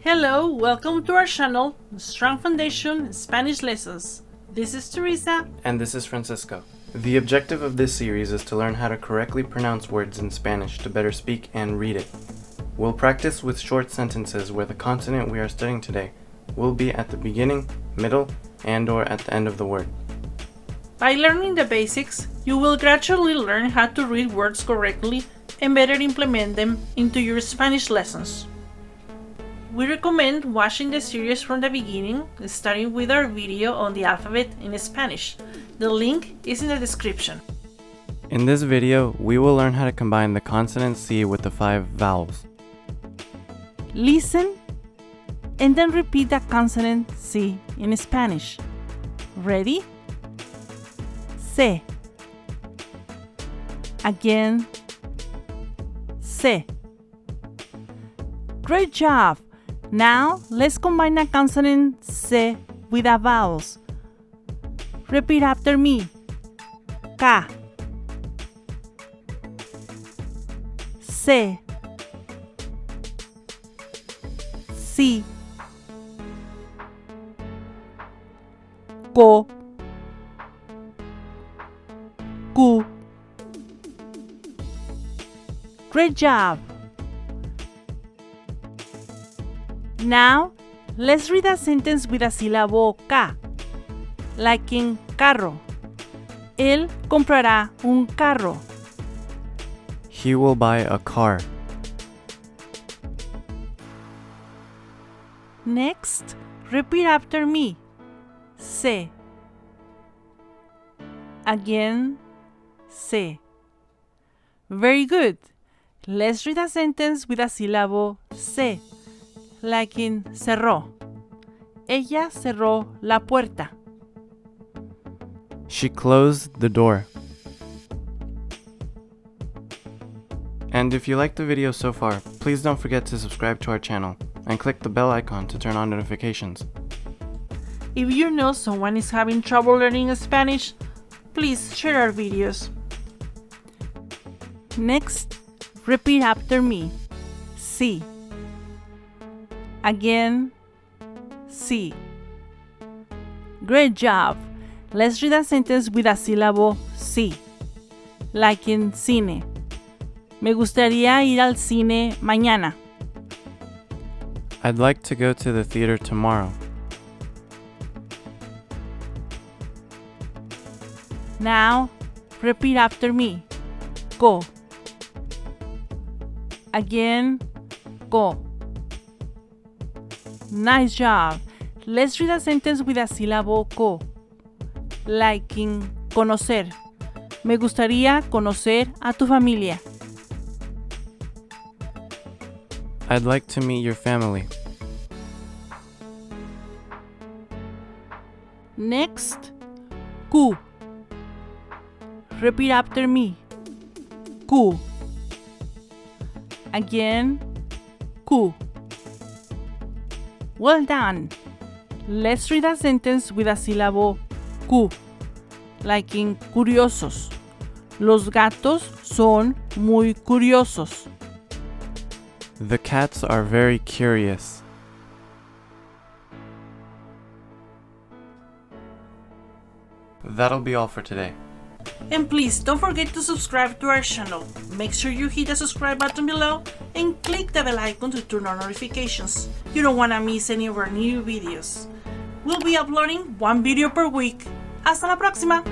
Hello, welcome to our channel, Strong Foundation Spanish Lessons. This is Teresa. And this is Francisco. The objective of this series is to learn how to correctly pronounce words in Spanish to better speak and read it. We'll practice with short sentences where the consonant we are studying today will be at the beginning, middle, and/or at the end of the word. By learning the basics, you will gradually learn how to read words correctly and better implement them into your Spanish lessons. We recommend watching the series from the beginning, starting with our video on the alphabet in Spanish. The link is in the description. In this video, we will learn how to combine the consonant C with the 5 vowels. Listen and then repeat the consonant C in Spanish. Ready? C. Again, C. Great job! Now, let's combine the consonant C with the vowels. Repeat after me. K. C. C. Co. Cu. Great job! Now, let's read a sentence with a syllable K, like in carro. Él comprará un carro. He will buy a car. Next, repeat after me. C. Again, C. Very good. Let's read a sentence with a syllable C, like in cerró. Ella cerró la puerta. She closed the door. And if you liked the video so far, please don't forget to subscribe to our channel and click the bell icon to turn on notifications. If you know someone is having trouble learning Spanish, please share our videos. Next, repeat after me. Sí. Again, sí. Great job! Let's read a sentence with a syllable sí, like in cine. Me gustaría ir al cine mañana. I'd like to go to the theater tomorrow. Now, repeat after me. Go. Again, go. Nice job. Let's read a sentence with a syllable co, like in conocer. Me gustaría conocer a tu familia. I'd like to meet your family. Next, Q. Repeat after me. Q. Again, Q. Well done. Let's read a sentence with a syllable Q, like in curiosos. Los gatos son muy curiosos. The cats are very curious. That'll be all for today. And please don't forget to subscribe to our channel. Make sure you hit the subscribe button below and click the bell icon to turn on notifications. You don't want to miss any of our new videos. We'll be uploading one video per week. Hasta la próxima!